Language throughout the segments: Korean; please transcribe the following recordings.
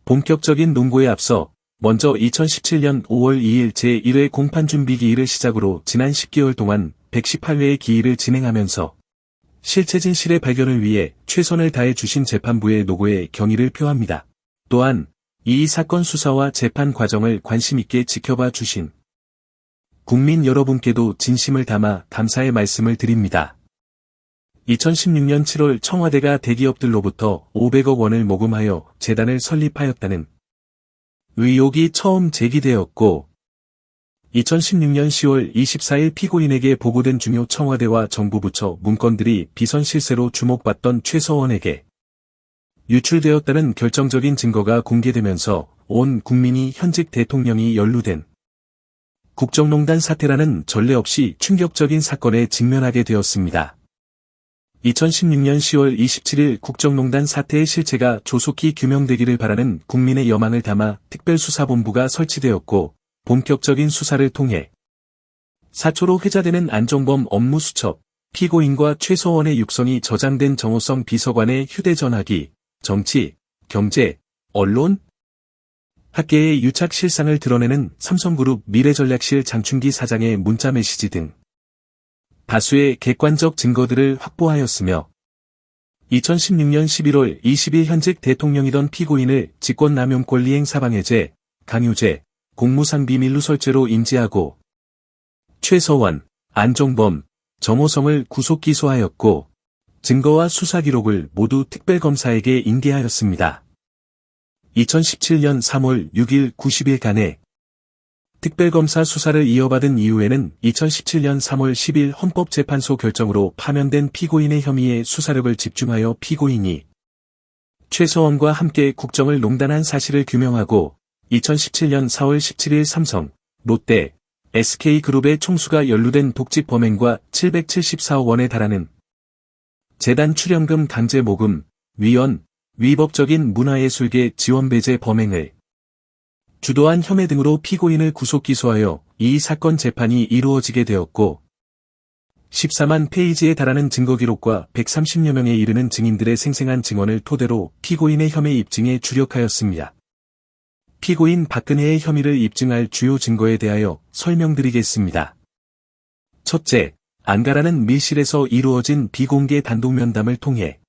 본격적인 농고에 앞서 먼저 2017년 5월 2일 제1회 공판준비 기일을 시작으로 지난 10개월 동안 118회의 기일을 진행하면서 실체 진실의 발견을 위해 최선을 다해 주신 재판부의 노고에 경의를 표합니다. 또한 이 사건 수사와 재판 과정을 관심 있게 지켜봐 주신 국민 여러분께도 진심을 담아 감사의 말씀을 드립니다. 2016년 7월 청와대가 대기업들로부터 500억 원을 모금하여 재단을 설립하였다는 의혹이 처음 제기되었고 2016년 10월 24일 피고인에게 보고된 중요 청와대와 정부 부처 문건들이 비선 실세로 주목받던 최서원에게 유출되었다는 결정적인 증거가 공개되면서 온 국민이 현직 대통령이 연루된 국정농단 사태라는 전례 없이 충격적인 사건에 직면하게 되었습니다. 2016년 10월 27일 국정농단 사태의 실체가 조속히 규명되기를 바라는 국민의 여망을 담아 특별수사본부가 설치되었고 본격적인 수사를 통해 사초로 회자되는 안종범 업무수첩, 피고인과 최서원의 육성이 저장된 정호성 비서관의 휴대전화기, 정치, 경제, 언론, 학계의 유착 실상을 드러내는 삼성그룹 미래전략실 장충기 사장의 문자 메시지 등 다수의 객관적 증거들을 확보하였으며 2016년 11월 20일 현직 대통령이던 피고인을 직권남용 권리행 사방해제, 강요죄, 공무상비밀누설죄로 인지하고 최서원, 안종범, 정호성을 구속 기소하였고 증거와 수사 기록을 모두 특별검사에게 인계하였습니다. 2017년 3월 6일 90일간의 특별검사 수사를 이어받은 이후에는 2017년 3월 10일 헌법재판소 결정으로 파면된 피고인의 혐의에 수사력을 집중하여 피고인이 최서원과 함께 국정을 농단한 사실을 규명하고 2017년 4월 17일 삼성, 롯데, SK그룹의 총수가 연루된 독직 범행과 774억 원에 달하는 재단 출연금 강제 모금, 위헌, 위법적인 문화예술계 지원 배제 범행을 주도한 혐의 등으로 피고인을 구속 기소하여 이 사건 재판이 이루어지게 되었고 14만 페이지에 달하는 증거 기록과 130여 명에 이르는 증인들의 생생한 증언을 토대로 피고인의 혐의 입증에 주력하였습니다. 피고인 박근혜의 혐의를 입증할 주요 증거에 대하여 설명드리겠습니다. 첫째, 안가라는 밀실에서 이루어진 비공개 단독면담을 통해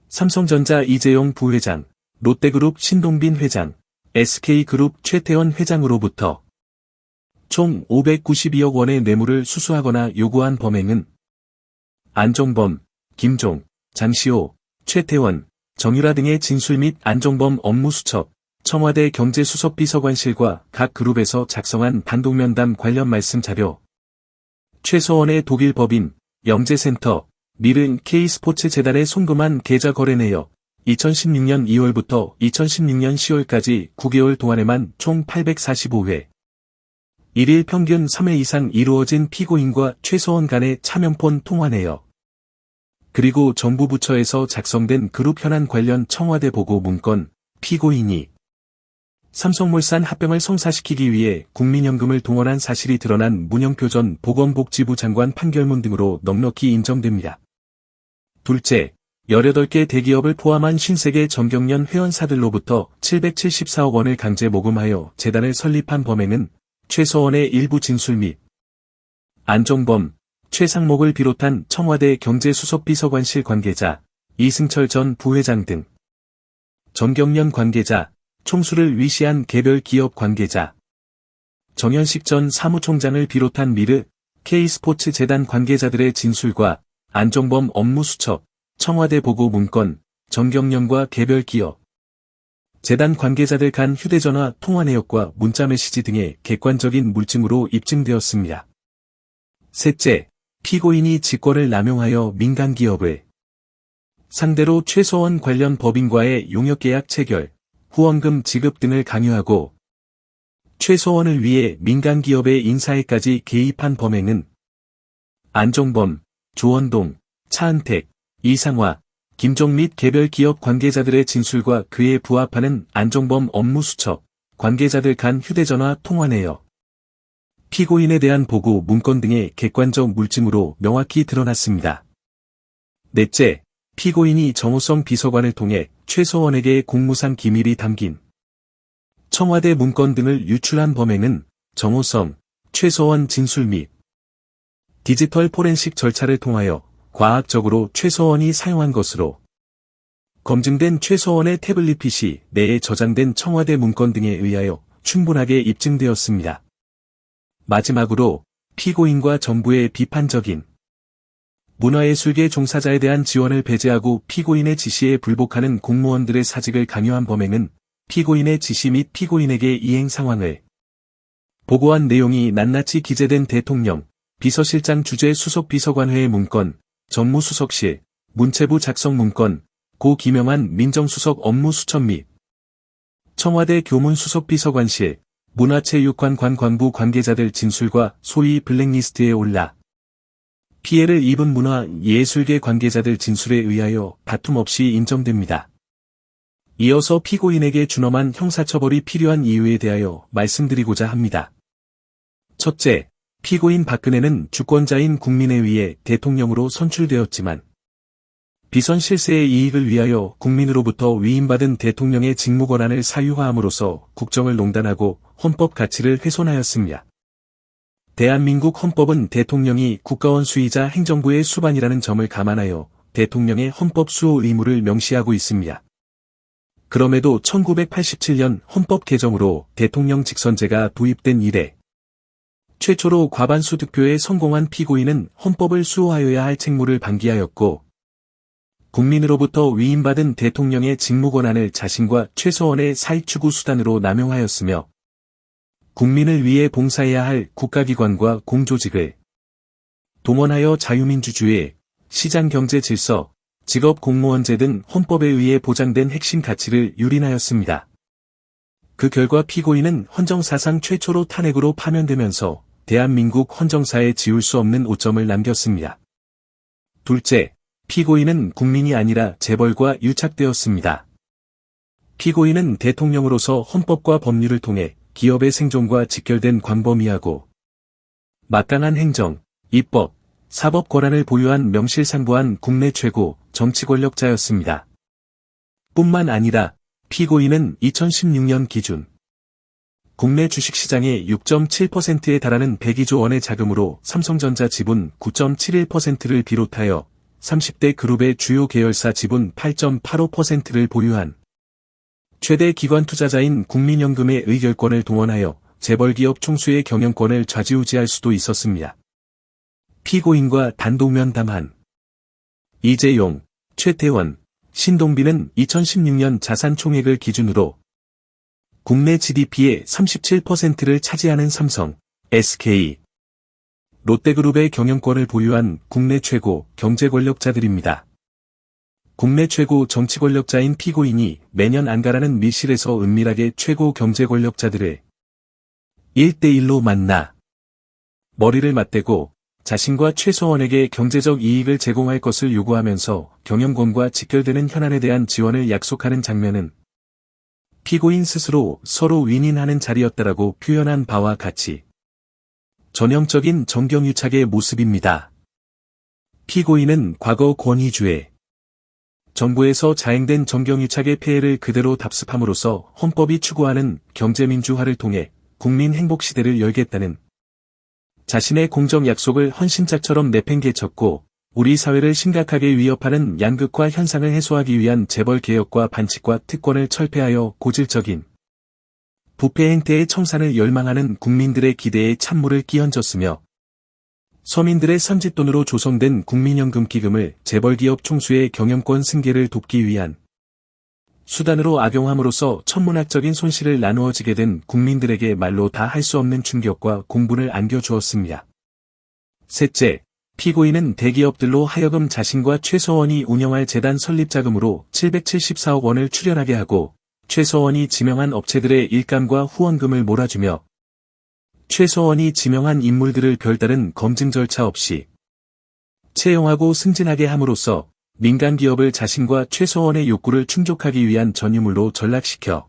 삼성전자 이재용 부회장, 롯데그룹 신동빈 회장, SK그룹 최태원 회장으로부터 총 592억 원의 뇌물을 수수하거나 요구한 범행은 안종범, 김종, 장시호, 최태원, 정유라 등의 진술 및 안종범 업무수첩, 청와대 경제수석비서관실과 각 그룹에서 작성한 단독면담 관련 말씀 자료, 최서원의 독일 법인, 영재센터, 미르 K스포츠재단에 송금한 계좌 거래 내역, 2016년 2월부터 2016년 10월까지 9개월 동안에만 총 845회. 1일 평균 3회 이상 이루어진 피고인과 최서원 간의 차명폰 통화 내역. 그리고 정부 부처에서 작성된 그룹 현안 관련 청와대 보고 문건, 피고인이 삼성물산 합병을 성사시키기 위해 국민연금을 동원한 사실이 드러난 문영표 전 보건복지부 장관 판결문 등으로 넉넉히 인정됩니다. 둘째, 18개 대기업을 포함한 53개 정경련 회원사들로부터 774억 원을 강제 모금하여 재단을 설립한 범행은 최서원의 일부 진술 및 안종범, 최상목을 비롯한 청와대 경제수석비서관실 관계자, 이승철 전 부회장 등 정경련 관계자, 총수를 위시한 개별 기업 관계자, 정현식 전 사무총장을 비롯한 미르, K스포츠재단 관계자들의 진술과 안종범 업무수첩, 청와대 보고 문건, 정경련과 개별 기업, 재단 관계자들 간 휴대전화 통화 내역과 문자 메시지 등의 객관적인 물증으로 입증되었습니다. 셋째, 피고인이 직권을 남용하여 민간기업을 상대로 최서원 관련 법인과의 용역계약 체결, 후원금 지급 등을 강요하고 최서원을 위해 민간기업의 인사에까지 개입한 범행은 안종범, 조원동, 차은택, 이상화, 김종 및 개별 기업 관계자들의 진술과 그에 부합하는 안종범 업무수첩, 관계자들 간 휴대전화 통화 내역, 피고인에 대한 보고 문건 등의 객관적 물증으로 명확히 드러났습니다. 넷째, 피고인이 정호성 비서관을 통해 최서원에게 공무상 기밀이 담긴 청와대 문건 등을 유출한 범행은 정호성, 최서원 진술 및 디지털 포렌식 절차를 통하여 과학적으로 최서원이 사용한 것으로 검증된 최서원의 태블릿 PC 내에 저장된 청와대 문건 등에 의하여 충분하게 입증되었습니다. 마지막으로 피고인과 정부의 비판적인 문화예술계 종사자에 대한 지원을 배제하고 피고인의 지시에 불복하는 공무원들의 사직을 강요한 범행은 피고인의 지시 및 피고인에게 이행 상황을 보고한 내용이 낱낱이 기재된 대통령, 비서실장 주재 수석비서관회의 문건, 정무수석실, 문체부 작성 문건, 고 김영한 민정수석 업무 수첩 및 청와대 교문수석비서관실, 문화체육관 관광부 관계자들 진술과 소위 블랙리스트에 올라 피해를 입은 문화예술계 관계자들 진술에 의하여 다툼 없이 인정됩니다. 이어서 피고인에게 준엄한 형사처벌이 필요한 이유에 대하여 말씀드리고자 합니다. 첫째, 피고인 박근혜는 주권자인 국민에 의해 대통령으로 선출되었지만 비선 실세의 이익을 위하여 국민으로부터 위임받은 대통령의 직무권한을 사유화함으로써 국정을 농단하고 헌법 가치를 훼손하였습니다. 대한민국 헌법은 대통령이 국가원 수이자 행정부의 수반이라는 점을 감안하여 대통령의 헌법 수호 의무를 명시하고 있습니다. 그럼에도 1987년 헌법 개정으로 대통령 직선제가 도입된 이래 최초로 과반수 득표에 성공한 피고인은 헌법을 수호하여야 할 책무를 방기하였고 국민으로부터 위임받은 대통령의 직무권한을 자신과 최서원의 사익추구 수단으로 남용하였으며 국민을 위해 봉사해야 할 국가기관과 공조직을 동원하여 자유민주주의, 시장경제질서, 직업공무원제 등 헌법에 의해 보장된 핵심 가치를 유린하였습니다. 그 결과 피고인은 헌정사상 최초로 탄핵으로 파면되면서 대한민국 헌정사에 지울 수 없는 오점을 남겼습니다. 둘째, 피고인은 국민이 아니라 재벌과 유착되었습니다. 피고인은 대통령으로서 헌법과 법률을 통해 기업의 생존과 직결된 광범위하고 막강한 행정, 입법, 사법 권한을 보유한 명실상부한 국내 최고 정치 권력자였습니다. 뿐만 아니라 피고인은 2016년 기준 국내 주식시장의 6.7%에 달하는 102조 원의 자금으로 삼성전자 지분 9.71%를 비롯하여 30대 그룹의 주요 계열사 지분 8.85%를 보유한 최대 기관 투자자인 국민연금의 의결권을 동원하여 재벌기업 총수의 경영권을 좌지우지할 수도 있었습니다. 피고인과 단독 면담한 이재용, 최태원, 신동빈은 2016년 자산 총액을 기준으로 국내 GDP의 37%를 차지하는 삼성, SK, 롯데그룹의 경영권을 보유한 국내 최고 경제 권력자들입니다. 국내 최고 정치 권력자인 피고인이 매년 안가라는 밀실에서 은밀하게 최고 경제 권력자들을 1대1로 만나 머리를 맞대고 자신과 최서원에게 경제적 이익을 제공할 것을 요구하면서 경영권과 직결되는 현안에 대한 지원을 약속하는 장면은 피고인 스스로 서로 윈윈하는 자리였다라고 표현한 바와 같이 전형적인 정경유착의 모습입니다. 피고인은 과거 권위주의 정부에서 자행된 정경유착의 폐해를 그대로 답습함으로써 헌법이 추구하는 경제민주화를 통해 국민 행복시대를 열겠다는 자신의 공적 약속을 헌신짝처럼 내팽개쳤고 우리 사회를 심각하게 위협하는 양극화 현상을 해소하기 위한 재벌개혁과 반칙과 특권을 철폐하여 고질적인 부패 행태의 청산을 열망하는 국민들의 기대에 찬물을 끼얹었으며 서민들의 선짓돈으로 조성된 국민연금기금을 재벌기업 총수의 경영권 승계를 돕기 위한 수단으로 악용함으로써 천문학적인 손실을 나누어지게 된 국민들에게 말로 다 할 수 없는 충격과 공분을 안겨주었습니다. 셋째, 피고인은 대기업들로 하여금 자신과 최서원이 운영할 재단 설립 자금으로 774억 원을 출연하게 하고 최서원이 지명한 업체들의 일감과 후원금을 몰아주며 최서원이 지명한 인물들을 별다른 검증 절차 없이 채용하고 승진하게 함으로써 민간 기업을 자신과 최서원의 욕구를 충족하기 위한 전유물로 전락시켜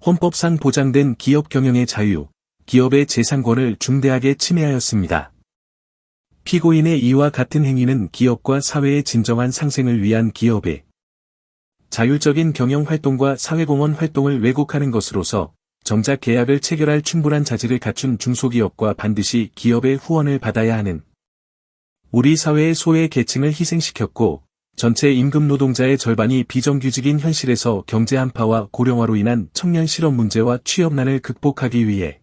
헌법상 보장된 기업 경영의 자유, 기업의 재산권을 중대하게 침해하였습니다. 피고인의 이와 같은 행위는 기업과 사회의 진정한 상생을 위한 기업의 자율적인 경영 활동과 사회공헌 활동을 왜곡하는 것으로서 정작 계약을 체결할 충분한 자질을 갖춘 중소기업과 반드시 기업의 후원을 받아야 하는 우리 사회의 소외 계층을 희생시켰고 전체 임금 노동자의 절반이 비정규직인 현실에서 경제 한파와 고령화로 인한 청년 실업 문제와 취업난을 극복하기 위해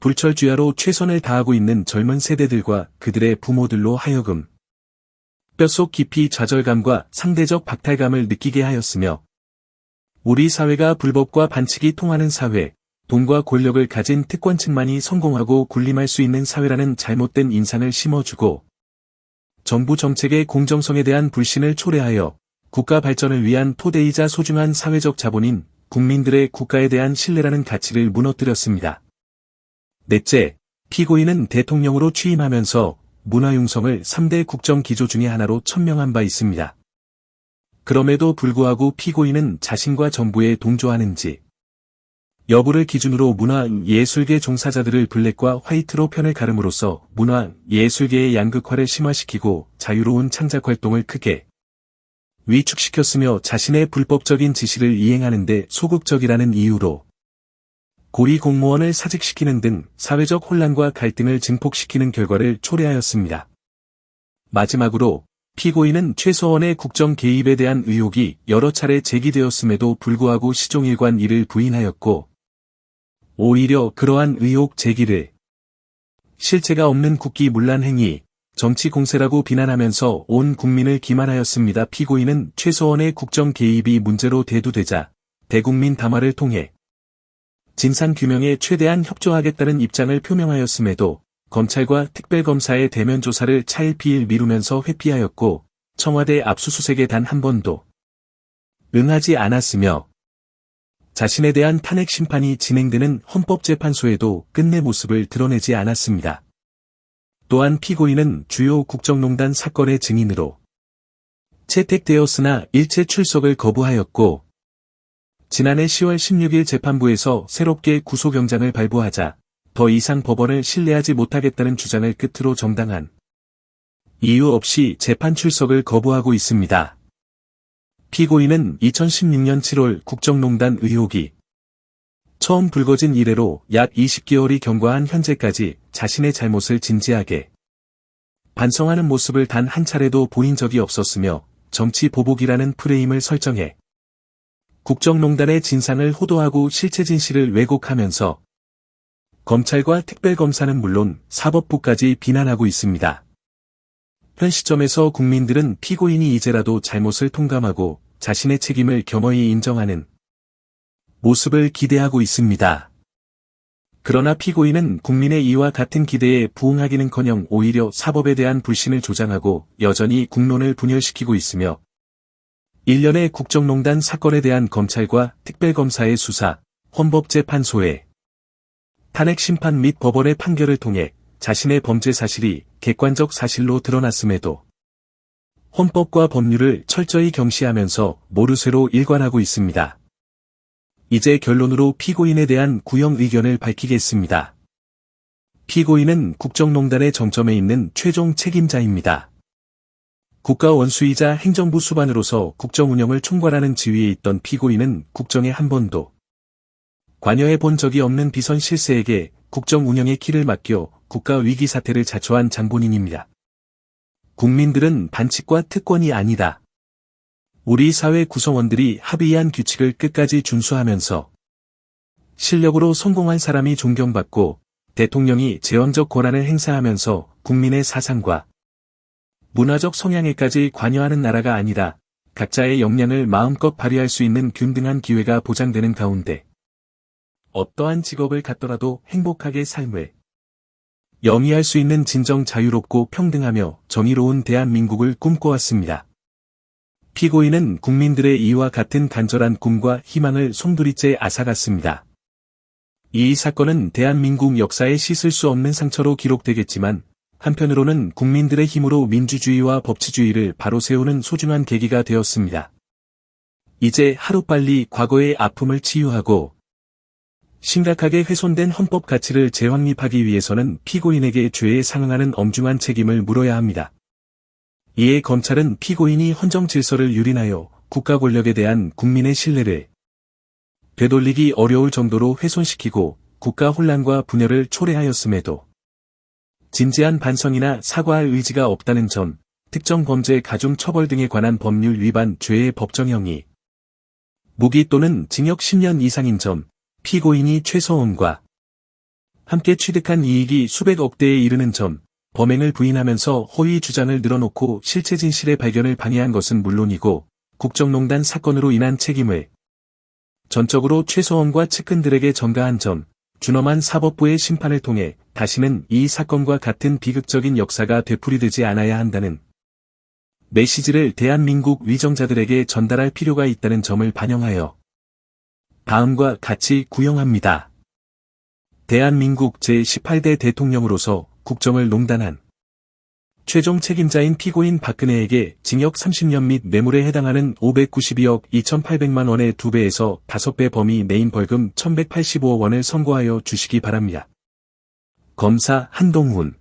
불철주야로 최선을 다하고 있는 젊은 세대들과 그들의 부모들로 하여금 뼛속 깊이 좌절감과 상대적 박탈감을 느끼게 하였으며 우리 사회가 불법과 반칙이 통하는 사회, 돈과 권력을 가진 특권층만이 성공하고 군림할 수 있는 사회라는 잘못된 인상을 심어주고 정부 정책의 공정성에 대한 불신을 초래하여 국가 발전을 위한 토대이자 소중한 사회적 자본인 국민들의 국가에 대한 신뢰라는 가치를 무너뜨렸습니다. 넷째, 피고인은 대통령으로 취임하면서 문화융성을 3대 국정기조 중의 하나로 천명한 바 있습니다. 그럼에도 불구하고 피고인은 자신과 정부에 동조하는지 여부를 기준으로 문화예술계 종사자들을 블랙과 화이트로 편을 가름으로써 문화예술계의 양극화를 심화시키고 자유로운 창작활동을 크게 위축시켰으며 자신의 불법적인 지시를 이행하는 데 소극적이라는 이유로 고리 공무원을 사직시키는 등 사회적 혼란과 갈등을 증폭시키는 결과를 초래하였습니다. 마지막으로 피고인은 최서원의 국정 개입에 대한 의혹이 여러 차례 제기되었음에도 불구하고 시종일관 이를 부인하였고 오히려 그러한 의혹 제기를 실체가 없는 국기문란 행위, 정치 공세라고 비난하면서 온 국민을 기만하였습니다. 피고인은 최서원의 국정 개입이 문제로 대두되자 대국민 담화를 통해 진상규명에 최대한 협조하겠다는 입장을 표명하였음에도 검찰과 특별검사의 대면 조사를 차일피일 미루면서 회피하였고 청와대 압수수색에 단 한 번도 응하지 않았으며 자신에 대한 탄핵 심판이 진행되는 헌법재판소에도 끝내 모습을 드러내지 않았습니다. 또한 피고인은 주요 국정농단 사건의 증인으로 채택되었으나 일체 출석을 거부하였고 지난해 10월 16일 재판부에서 새롭게 구속영장을 발부하자 더 이상 법원을 신뢰하지 못하겠다는 주장을 끝으로 정당한 이유 없이 재판 출석을 거부하고 있습니다. 피고인은 2016년 7월 국정농단 의혹이 처음 불거진 이래로 약 20개월이 경과한 현재까지 자신의 잘못을 진지하게 반성하는 모습을 단 한 차례도 보인 적이 없었으며 정치 보복이라는 프레임을 설정해 국정농단의 진상을 호도하고 실체 진실을 왜곡하면서 검찰과 특별검사는 물론 사법부까지 비난하고 있습니다. 현 시점에서 국민들은 피고인이 이제라도 잘못을 통감하고 자신의 책임을 겸허히 인정하는 모습을 기대하고 있습니다. 그러나 피고인은 국민의 이와 같은 기대에 부응하기는커녕 오히려 사법에 대한 불신을 조장하고 여전히 국론을 분열시키고 있으며 일련의 국정농단 사건에 대한 검찰과 특별검사의 수사, 헌법재판소의 탄핵 심판 및 법원의 판결을 통해 자신의 범죄 사실이 객관적 사실로 드러났음에도 헌법과 법률을 철저히 경시하면서 모르쇠로 일관하고 있습니다. 이제 결론으로 피고인에 대한 구형 의견을 밝히겠습니다. 피고인은 국정농단의 정점에 있는 최종 책임자입니다. 국가 원수이자 행정부 수반으로서 국정 운영을 총괄하는 지위에 있던 피고인은 국정에 한 번도 관여해 본 적이 없는 비선 실세에게 국정 운영의 키를 맡겨 국가 위기 사태를 자초한 장본인입니다. 국민들은 반칙과 특권이 아니다. 우리 사회 구성원들이 합의한 규칙을 끝까지 준수하면서 실력으로 성공한 사람이 존경받고 대통령이 제왕적 권한을 행사하면서 국민의 사상과 문화적 성향에까지 관여하는 나라가 아니라 각자의 역량을 마음껏 발휘할 수 있는 균등한 기회가 보장되는 가운데 어떠한 직업을 갖더라도 행복하게 삶을 영위할 수 있는 진정 자유롭고 평등하며 정의로운 대한민국을 꿈꿔왔습니다. 피고인은 국민들의 이와 같은 간절한 꿈과 희망을 송두리째 앗아갔습니다. 이 사건은 대한민국 역사에 씻을 수 없는 상처로 기록되겠지만 한편으로는 국민들의 힘으로 민주주의와 법치주의를 바로 세우는 소중한 계기가 되었습니다. 이제 하루빨리 과거의 아픔을 치유하고 심각하게 훼손된 헌법 가치를 재확립하기 위해서는 피고인에게 죄에 상응하는 엄중한 책임을 물어야 합니다. 이에 검찰은 피고인이 헌정 질서를 유린하여 국가 권력에 대한 국민의 신뢰를 되돌리기 어려울 정도로 훼손시키고 국가 혼란과 분열을 초래하였음에도 진지한 반성이나 사과할 의지가 없다는 점, 특정 범죄 가중 처벌 등에 관한 법률 위반 죄의 법정형이 무기 또는 징역 10년 이상인 점, 피고인이 최서원과 함께 취득한 이익이 수백억 대에 이르는 점, 범행을 부인하면서 허위 주장을 늘어놓고 실체 진실의 발견을 방해한 것은 물론이고 국정농단 사건으로 인한 책임을 전적으로 최서원과 측근들에게 전가한 점, 준엄한 사법부의 심판을 통해 다시는 이 사건과 같은 비극적인 역사가 되풀이되지 않아야 한다는 메시지를 대한민국 위정자들에게 전달할 필요가 있다는 점을 반영하여 다음과 같이 구형합니다. 대한민국 제18대 대통령으로서 국정을 농단한 최종 책임자인 피고인 박근혜에게 징역 30년 및 뇌물에 해당하는 592억 2,800만 원의 2배에서 5배 범위 내인 벌금 1,185억 원을 선고하여 주시기 바랍니다. 검사 한동훈